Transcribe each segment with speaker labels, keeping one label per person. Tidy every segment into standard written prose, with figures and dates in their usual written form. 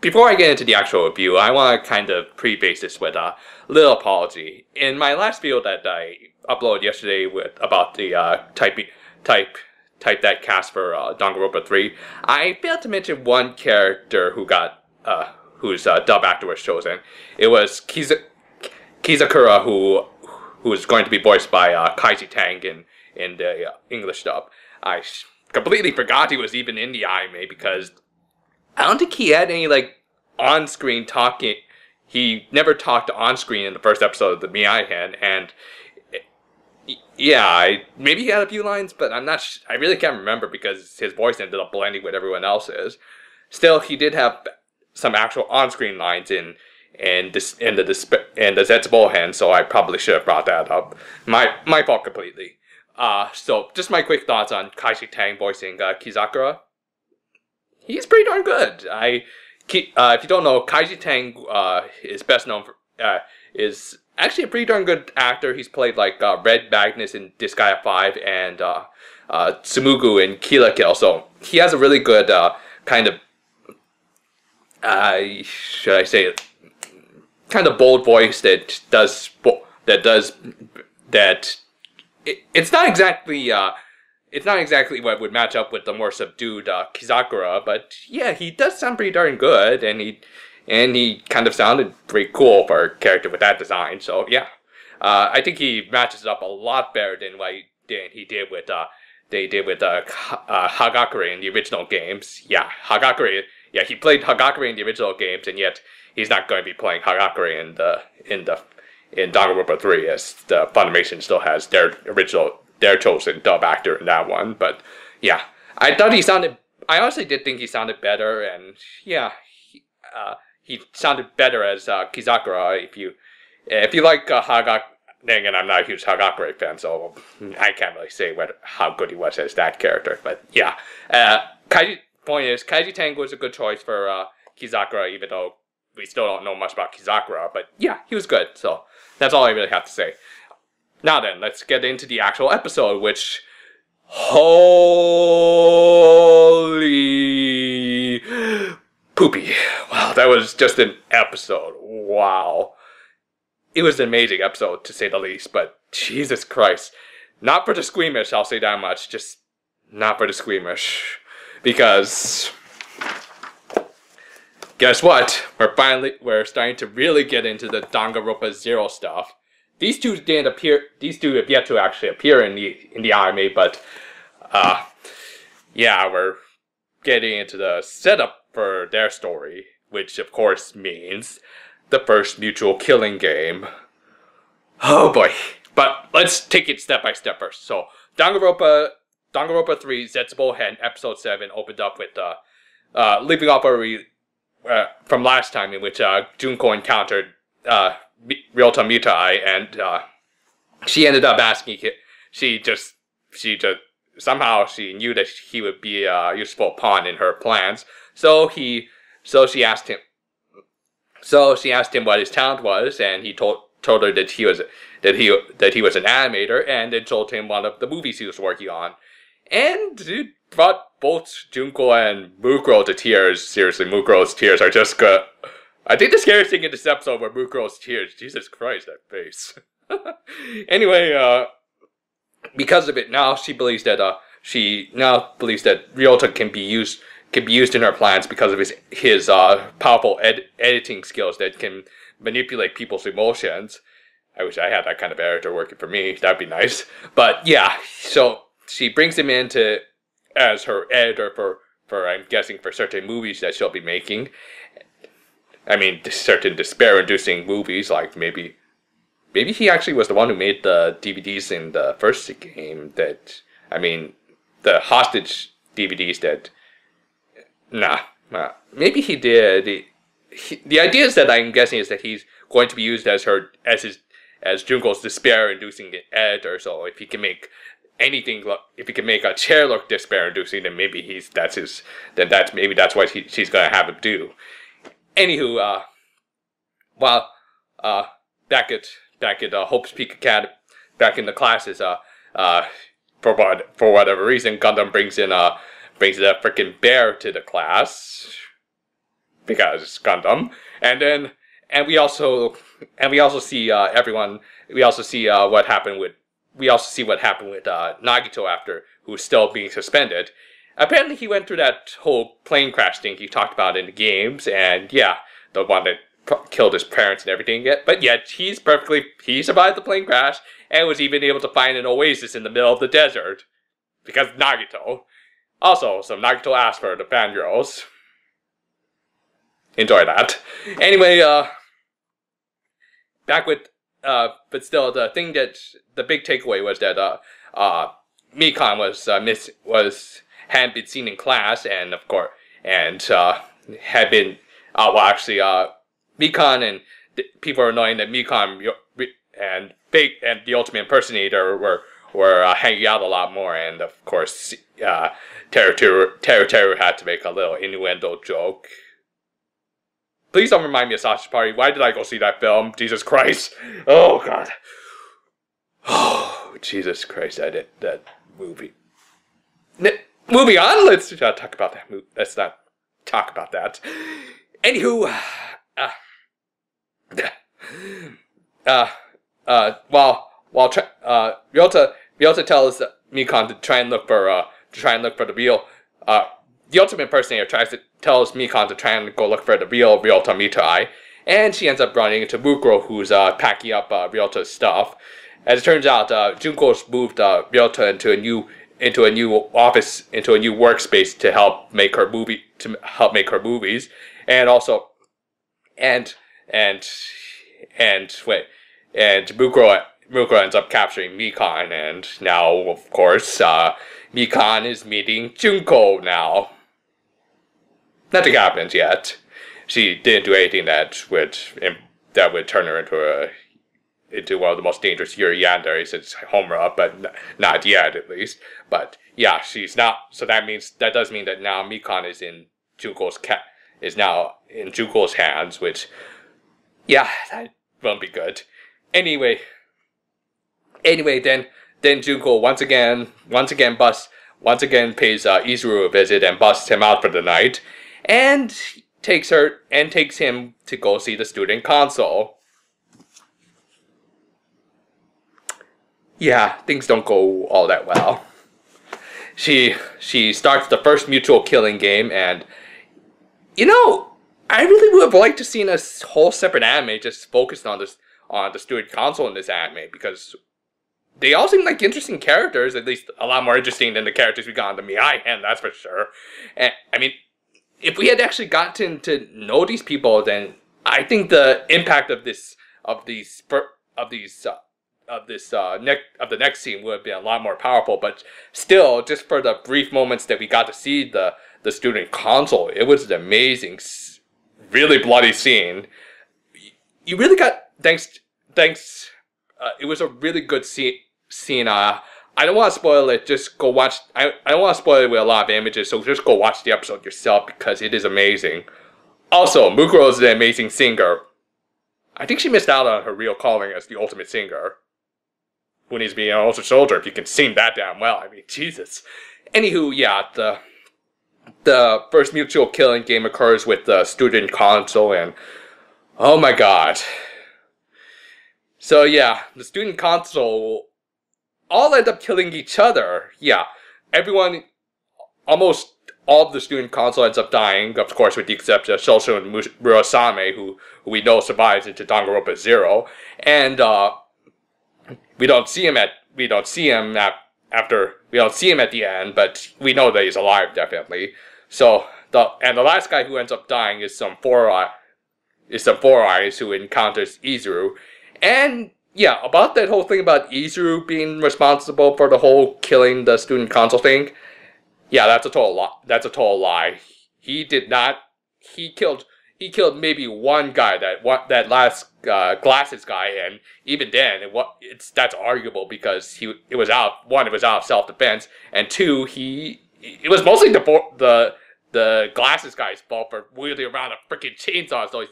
Speaker 1: before I get into the actual review, I want to kind of preface this with a little apology. In my last video that I uploaded yesterday about the type that cast for Danganronpa 3, I failed to mention one character whose dub actor was chosen. It was Kizakura, who is going to be voiced by Kaiji Tang in the English dub. I completely forgot he was even in the anime because I don't think he had any on-screen talking. He never talked on-screen in the first episode of the Miyai-hen, and yeah, maybe he had a few lines, but I really can't remember because his voice ended up blending with everyone else's. Still, he did have some actual on-screen lines in the Zetsubou-hen, so I probably should have brought that up. My fault completely. So just my quick thoughts on Kaiji Tang voicing Kizakura. He's pretty darn good. If you don't know, Kaiji Tang is best known for is actually a pretty darn good actor. He's played Red Magnus in Disgaea 5 and Tsumugu in Kill la Kill. So he has a really good kind of should I say it, kind of bold voice that it's not exactly what would match up with the more subdued Kizakura, but yeah, he does sound pretty darn good, and he kind of sounded pretty cool for a character with that design. So yeah, I think he matches up a lot better than what he did with Hagakure in the original games. Yeah, Hagakure. Yeah, he played Hagakure in the original games, and yet he's not going to be playing Hagakure in Danganronpa 3, as the Funimation still has their chosen dub actor in that one. But yeah, I honestly did think he sounded better, and yeah, he sounded better as Kizakura. If you like Hagakure, and I'm not a huge Hagakure fan, so I can't really say how good he was as that character. But yeah, Kaiji Tang was a good choice for Kizakura, even though we still don't know much about Kizakura. But yeah, he was good. So that's all I really have to say. Now then, let's get into the actual episode, which, holy poopy. Wow, that was just an episode. Wow. It was an amazing episode, to say the least, but Jesus Christ. Not for the squeamish, I'll say that much. Just not for the squeamish. Because guess what? We're starting to really get into the Danganronpa 0 stuff. These two didn't appear. These two have yet to actually appear in the anime, but yeah, we're getting into the setup for their story, which of course means the first mutual killing game. Oh boy! But let's take it step by step first. So Danganronpa 3 Zetsubou-hen Episode 7 opened up with leaving off from last time, in which Junko encountered Ryota Mutai, and she ended up asking him. She just somehow she knew that he would be a useful pawn in her plans. So she asked him what his talent was, and he told her that he was an animator, and then told him one of the movies he was working on, and it brought both Junko and Mukuro to tears. Seriously, Mukuro's tears are just good. I think the scariest thing in this episode were Mukuro's tears. Jesus Christ, that face. Anyway, because of it, now she believes that Ryota can be used in her plans because of his powerful editing skills that can manipulate people's emotions. I wish I had that kind of editor working for me. That'd be nice. But yeah, so she brings him in as her editor for I'm guessing for certain movies that she'll be making. I mean, certain despair-inducing movies, like maybe he actually was the one who made the DVDs in the first game the hostage DVDs that, maybe he did. The idea is that I'm guessing is that he's going to be used as Junko's despair-inducing editor, so if he can make if he can make a chair look despair-inducing, then maybe that's what she's gonna have him do. Anywho, while back at Hope's Peak Academy, back in the classes, for whatever reason, Gundam brings in a freaking bear to the class. because Gundam, and we also see what happened with Nagito after, who's still being suspended. Apparently, he went through that whole plane crash thing he talked about in the games, and yeah, the one that killed his parents and everything. But yet, he survived the plane crash and was even able to find an oasis in the middle of the desert because of Nagito. Also, some Nagito asked for the fangirls. Enjoy that. Anyway, back with, but still, the big takeaway was that Mikan hadn't been seen in class, and of course, had been, Mikan and people are knowing that Mikan and the Ultimate Impersonator were hanging out a lot more, and of course, Teru had to make a little innuendo joke. Please don't remind me of Sausage Party. Why did I go see that film? Jesus Christ. Oh, God. Oh, Jesus Christ, I did that movie. Moving on, let's talk about that movie. Let's not talk about that. Anywho, Ryota tells Mikan to try and look for the real, the Ultimate Impersonator tells Mikan to try and go look for the real Ryota Mitai, and she ends up running into Mukuro, who's packing up Ryota's stuff. As it turns out, Junko's moved Ryota into a new office, into a new workspace to help make her movies, and also, and Mukuro ends up capturing Mikan, and now, of course, Mikan is meeting Junko now. Nothing happens yet. She didn't do anything that would turn her into one of the most dangerous Yuri Yandere since Homura, but not yet, at least. But yeah, she's not. So that does mean that now Mikan is in Junko's hands, which, yeah, that won't be good. Anyway, then Junko once again pays Izuru a visit and busts him out for the night, and takes him to go see the student council. Yeah, things don't go all that well. She starts the first mutual killing game, and I really would have liked to see a whole separate anime just focused on the student council in this anime, because they all seem like interesting characters, at least a lot more interesting than the characters we got in the Mihai, that's for sure. And I mean, if we had actually gotten to know these people, then I think the impact of the next scene would have been a lot more powerful. But still, just for the brief moments that we got to see the student council, it was an amazing, really bloody scene. You really got thanks. It was a really good scene. I don't want to spoil it. Just go watch. I don't want to spoil it with a lot of images, so just go watch the episode yourself because it is amazing. Also, Mukuro is an amazing singer. I think she missed out on her real calling as the ultimate singer. Who needs to be an ultra soldier if you can sing that damn well? I mean, Jesus. Anywho, yeah, the first mutual killing game occurs with the student council, and oh my god. So yeah, the student council all end up killing each other. Yeah, almost all of the student council ends up dying, of course, with the exception of Shoshu and Murasame, who we know survives into Danganronpa 0, and we don't see him at the end, but we know that he's alive definitely. So the last guy who ends up dying is some Four Eyes who encounters Izuru, and yeah, about that whole thing about Izuru being responsible for the whole killing the student council thing. Yeah, that's a total lie. He did not. He killed maybe one guy, that last glasses guy, and even then, that's arguable because it was out of self-defense, and two, it was mostly the glasses guy's fault for wielding around a freaking chainsaw. So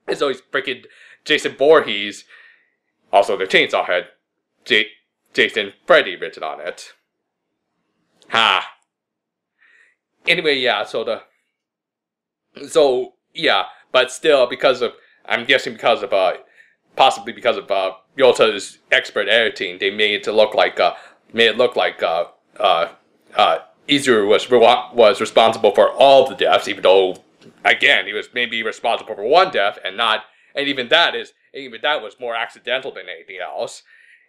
Speaker 1: he's freaking Jason Voorhees. Also, the chainsaw had Jason Freddy written on it. Ha. Anyway, yeah. So yeah, but still, I'm guessing because of possibly because of Yota's expert editing, they made it look like Izuru was responsible for all the deaths, even though, again, he was maybe responsible for one death and even that was more accidental than anything else.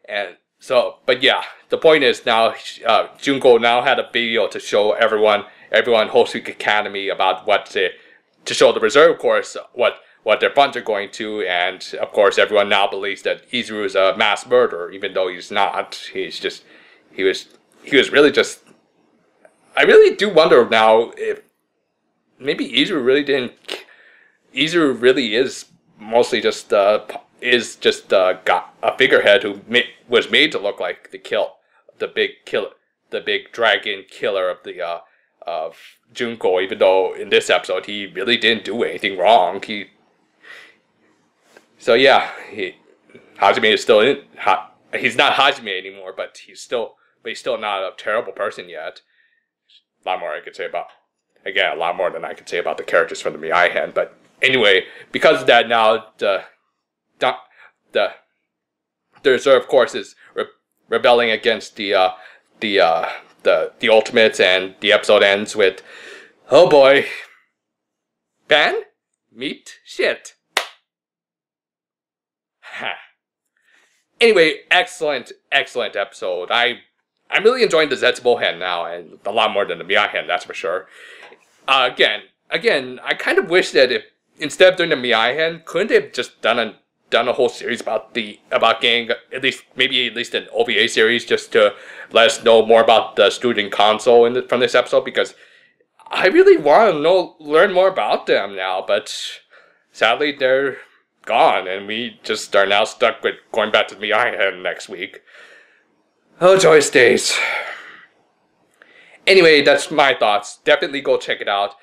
Speaker 1: And so, but yeah, the point is now, Junko now had a video to show everyone Whole Week Academy about to show the reserve course what their funds are going to, and of course everyone now believes that Izuru is a mass murderer, even though he's not. He was really just. I really do wonder now if maybe Izuru really is mostly just got a figurehead who was made to look like the big dragon killer of Junko, even though in this episode he really didn't do anything wrong. Hajime is still in. He's not Hajime anymore, but he's still not a terrible person yet. A lot more I could say about. Again, a lot more than I could say about the characters from the Miyai-hen. But anyway, because of that, now the reserve course is rebelling against the Ultimates, and the episode ends with, oh boy, Ben, meet shit. Anyway, excellent episode. I'm really enjoying the Zetsubou-hen now, and a lot more than the Miyai-hen, that's for sure. Again, I kind of wish that if instead of doing the Miyai-hen, couldn't they have just done a whole series about getting at least an OVA series just to let us know more about the student council from this episode, because I really want to learn more about them now, but sadly they're gone, and we just are now stuck with going back to the Miyai-hen next week. Oh, joyous days. Anyway, that's my thoughts. Definitely go check it out.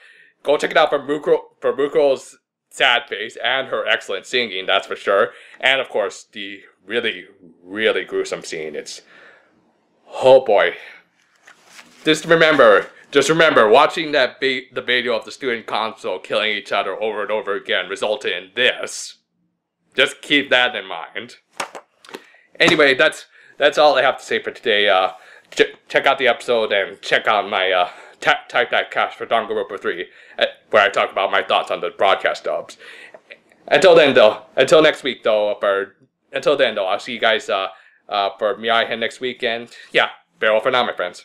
Speaker 1: Go check it out for Muko's sad face and her excellent singing, that's for sure. And of course, the really, really gruesome scene. It's... oh boy. Just remember, watching the video of the student council killing each other over and over again resulted in this. Just keep that in mind. Anyway, that's all I have to say for today. Check out the episode and check out my Type That Cast for Danganronpa 3, where I talk about my thoughts on the broadcast dubs. Until next week, I'll see you guys for Miyai-hen next week, and yeah, farewell for now, my friends.